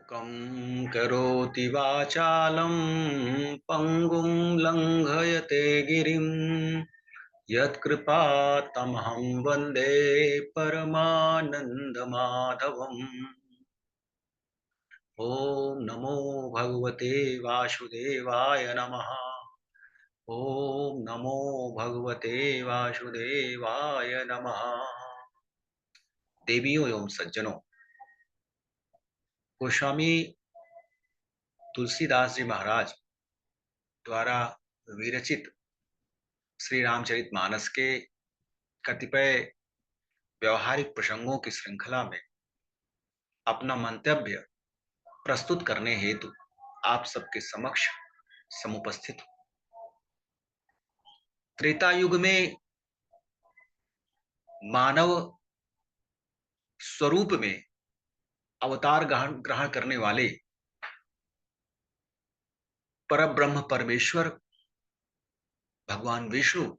कं करोति वाचालं पङ्गुं लङ्घयते गिरिं यत्कृपातमहं वन्दे परमानन्दमाधवम्। ॐ नमो भगवते वासुदेवाय नमः। ॐ नमो भगवते वासुदेवाय नमः। देवियों एवं सज्जनों, गोस्वामी तुलसीदास जी महाराज द्वारा विरचित श्री रामचरितमानस के कतिपय व्यवहारिक प्रसंगों की श्रृंखला में अपना मंतव्य प्रस्तुत करने हेतु आप सबके समक्ष समुपस्थित हूं। त्रेता युग में मानव स्वरूप में अवतार ग्रहण करने वाले परब्रह्म परमेश्वर भगवान विष्णु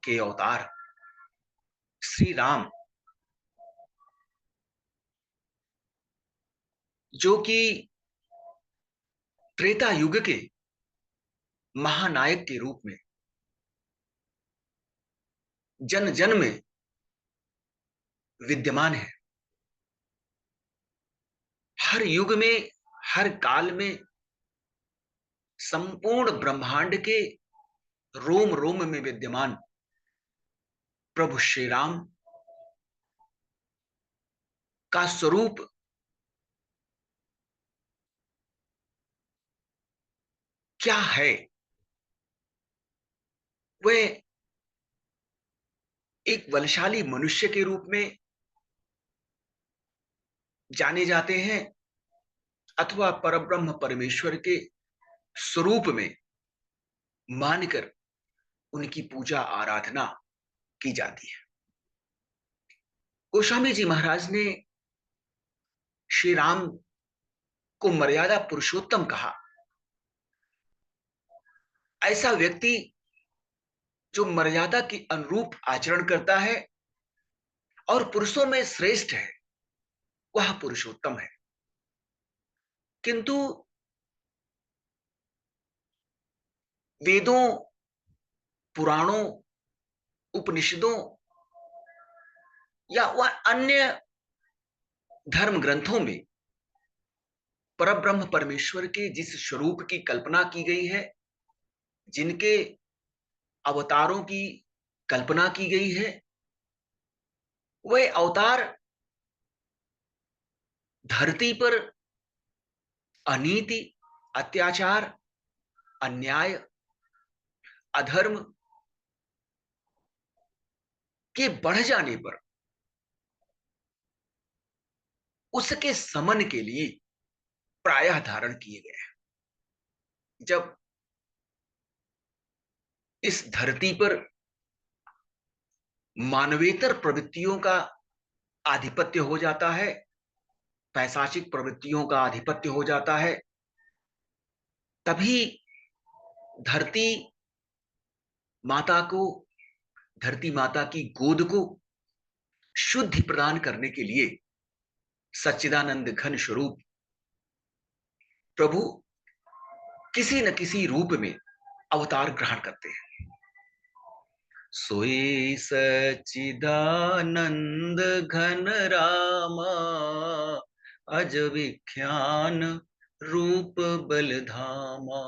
के अवतार श्री राम, जो कि त्रेता युग के महानायक के रूप में जन जन में विद्यमान है। हर युग में, हर काल में संपूर्ण ब्रह्मांड के रोम रोम में विद्यमान प्रभु श्री राम का स्वरूप क्या है? वह एक बलशाली मनुष्य के रूप में जाने जाते हैं अथवा परब्रह्म परमेश्वर के स्वरूप में मानकर उनकी पूजा आराधना की जाती है। गोस्वामी जी महाराज ने श्री राम को मर्यादा पुरुषोत्तम कहा। ऐसा व्यक्ति जो मर्यादा के अनुरूप आचरण करता है और पुरुषों में श्रेष्ठ है, वह पुरुषोत्तम है। किंतु वेदों, पुराणों, उपनिषदों या वह अन्य धर्म ग्रंथों में परब्रह्म परमेश्वर के जिस स्वरूप की कल्पना की गई है, जिनके अवतारों की कल्पना की गई है, वह अवतार धरती पर अनीति, अत्याचार, अन्याय, अधर्म के बढ़ जाने पर उसके समन के लिए प्रायः धारण किए गए हैं। जब इस धरती पर मानवेतर प्रवृत्तियों का आधिपत्य हो जाता है, पैशाचिक प्रवृत्तियों का आधिपत्य हो जाता है, तभी धरती माता को, धरती माता की गोद को शुद्धि प्रदान करने के लिए सच्चिदानंद घन स्वरूप प्रभु किसी न किसी रूप में अवतार ग्रहण करते हैं। सोई सच्चिदानंद घन रामा, अज विख्यान रूप बलधामा।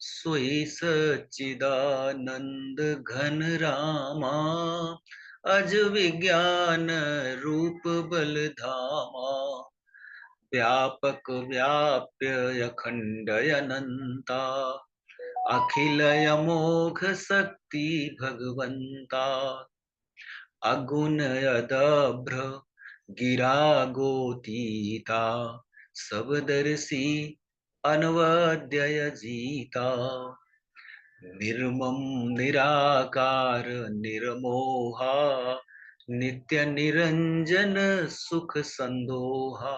सोई सच्चिदानंद घन रामा, अज विज्ञान रूप बलधामा। व्यापक व्याप्य अखंड अनंता, अखिल अमोघ शक्ति भगवंता। अगुण अदभ्र गिरा गोतीता, सबदर्शी अनवद्य जीता। निर्मम निराकार निर्मोहा, नित्य निरंजन सुख संदोहा।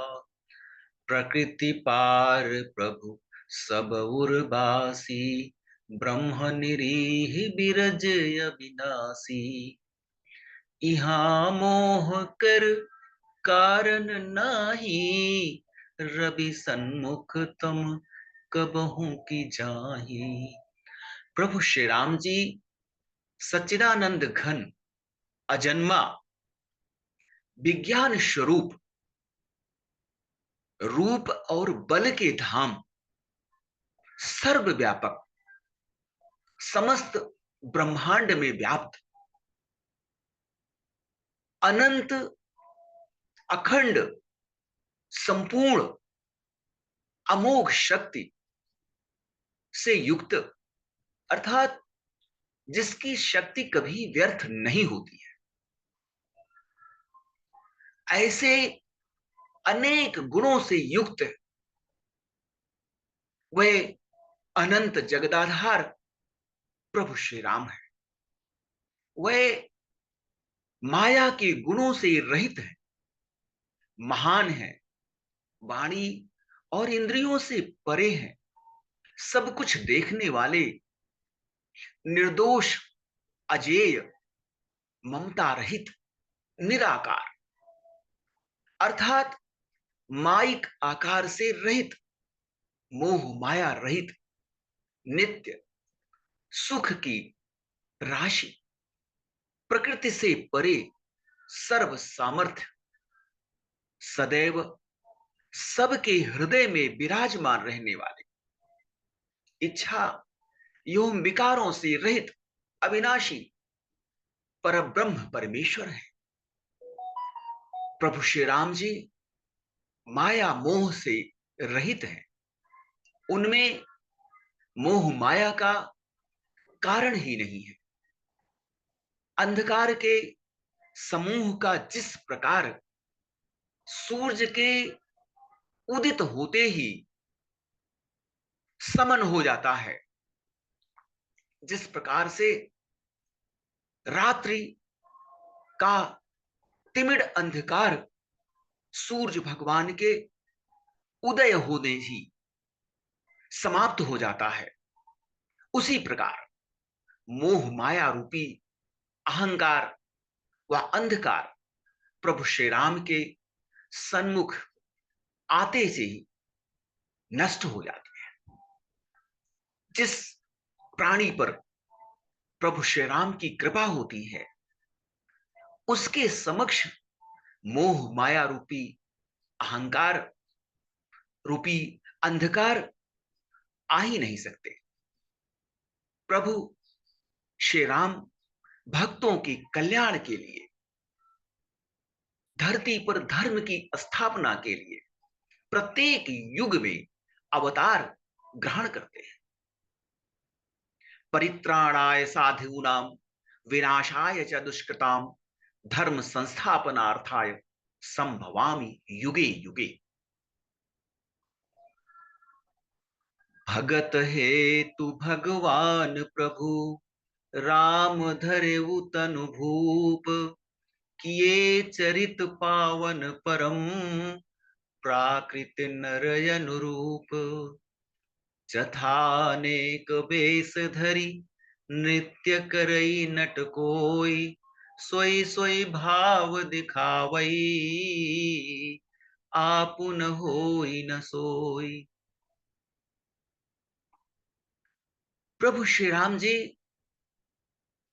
प्रकृति पार प्रभु सब उर्वासी, ब्रह्म निरीह बिरज अविनाशी। इहाँ मोह कर कारण नाही, रवि सन्मुख तुम कबहू की जाही। प्रभु श्री राम जी सच्चिदानंद घन, अजन्मा, विज्ञान स्वरूप, रूप और बल के धाम, सर्वव्यापक, समस्त ब्रह्मांड में व्याप्त, अनंत, अखंड, संपूर्ण, अमोघ शक्ति से युक्त, अर्थात जिसकी शक्ति कभी व्यर्थ नहीं होती है, ऐसे अनेक गुणों से युक्त वे अनंत जगदाधार प्रभु श्री राम है। वे माया के गुणों से रहित है, महान है, वाणी और इंद्रियों से परे हैं, सब कुछ देखने वाले, निर्दोष, अजेय, ममता रहित, निराकार, अर्थात माइक आकार से रहित, मोह माया रहित, नित्य, सुख की राशि, प्रकृति से परे, सर्व सामर्थ्य, सदैव सबके हृदय में विराजमान रहने वाले, इच्छा एवं विकारों से रहित, अविनाशी परब्रह्म परमेश्वर है। प्रभु श्री राम जी माया मोह से रहित हैं। उनमें मोह माया का कारण ही नहीं है। अंधकार के समूह का जिस प्रकार सूर्य के उदित होते ही समन हो जाता है, जिस प्रकार से रात्रि का तिमिर अंधकार सूर्य भगवान के उदय होने ही समाप्त हो जाता है, उसी प्रकार मोह माया रूपी अहंकार व अंधकार प्रभु श्री राम के सन्मुख आते से ही नष्ट हो जाते हैं। जिस प्राणी पर प्रभु श्री राम की कृपा होती है, उसके समक्ष मोह माया रूपी अहंकार रूपी अंधकार आ ही नहीं सकते। प्रभु श्री राम भक्तों के कल्याण के लिए, धरती पर धर्म की स्थापना के लिए प्रत्येक युग में अवतार ग्रहण करते हैं। परित्राणाय साधूनां विनाशाय च दुष्कृतां धर्म संस्थापनार्थाय संभवामि युगे युगे। भगत हेतु भगवान प्रभु राम धरेउ तनु भूप किए चरित पावन परम प्राकृत नर अनुरूप। जथानेक बेस धरी नृत्य करई नट कोई सोई सोई भाव दिखावई आपुन होई न सोई। प्रभु श्री राम जी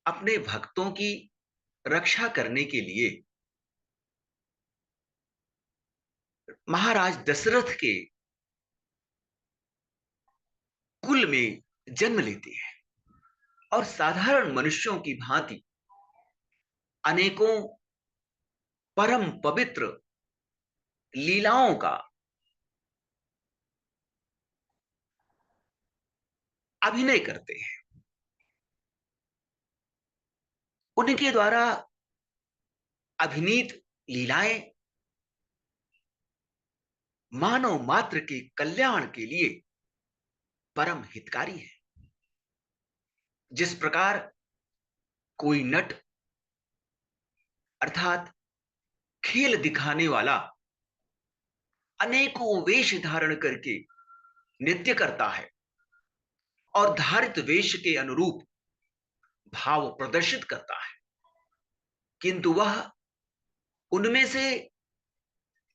अपने भक्तों की रक्षा करने के लिए महाराज दशरथ के कुल में जन्म लेते हैं और साधारण मनुष्यों की भांति अनेकों परम पवित्र लीलाओं का अभिनय करते हैं। उनके द्वारा अभिनीत लीलाएं मानव मात्र के कल्याण के लिए परम हितकारी है। जिस प्रकार कोई नट अर्थात खेल दिखाने वाला अनेकों वेश धारण करके नृत्य करता है और धारित वेश के अनुरूप भाव प्रदर्शित करता है, किंतु वह उनमें से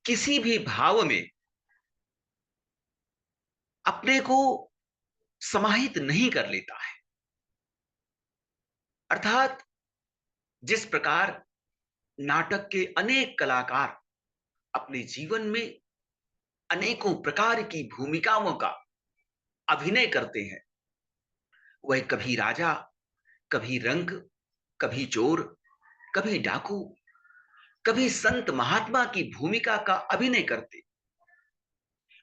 किसी भी भाव में अपने को समाहित नहीं कर लेता है। अर्थात जिस प्रकार नाटक के अनेक कलाकार अपने जीवन में अनेकों प्रकार की भूमिकाओं का अभिनय करते हैं, वह कभी राजा, कभी रंक, कभी चोर, कभी डाकू, कभी संत महात्मा की भूमिका का अभिनय करते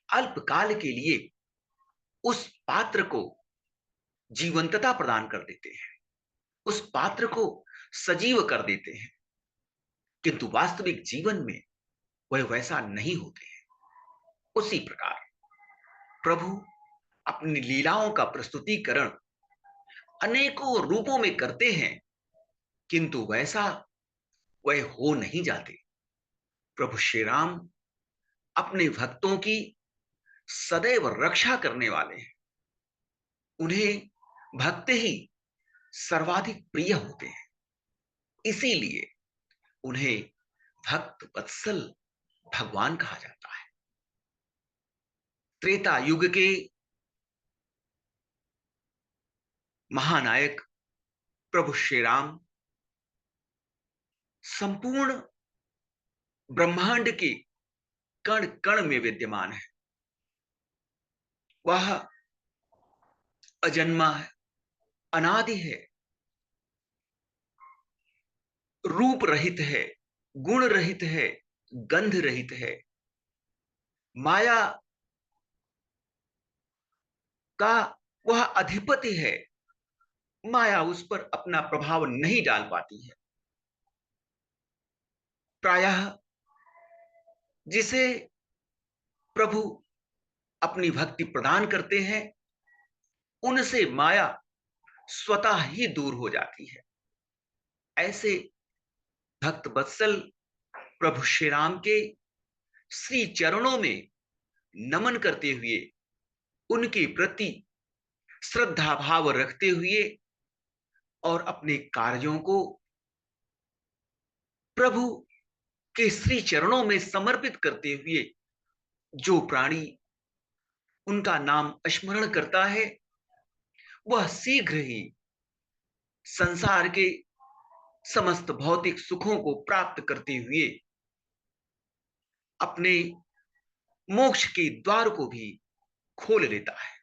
अल्पकाल के लिए उस पात्र को जीवंतता प्रदान कर देते हैं, उस पात्र को सजीव कर देते हैं, किंतु वास्तविक जीवन में वह वैसा नहीं होते हैं। उसी प्रकार प्रभु अपनी लीलाओं का प्रस्तुतिकरण अनेकों रूपों में करते हैं, किंतु वैसा वह हो नहीं जाते। प्रभु श्री राम अपने भक्तों की सदैव रक्षा करने वाले हैं। उन्हें भक्त ही सर्वाधिक प्रिय होते हैं, इसीलिए उन्हें भक्त वत्सल भगवान कहा जाता है। त्रेता युग के महानायक प्रभु श्री राम संपूर्ण ब्रह्मांड के कण कण में विद्यमान है। वह अजन्मा है, अनादि है, रूप रहित है, गुण रहित है, गंध रहित है। माया का वह अधिपति है। माया उस पर अपना प्रभाव नहीं डाल पाती है। प्रायः जिसे प्रभु अपनी भक्ति प्रदान करते हैं, उनसे माया स्वतः ही दूर हो जाती है। ऐसे भक्त वत्सल प्रभु श्री राम के श्री चरणों में नमन करते हुए, उनके प्रति श्रद्धा भाव रखते हुए और अपने कार्यों को प्रभु के श्री चरणों में समर्पित करते हुए जो प्राणी उनका नाम स्मरण करता है, वह शीघ्र ही संसार के समस्त भौतिक सुखों को प्राप्त करते हुए अपने मोक्ष के द्वार को भी खोल लेता है।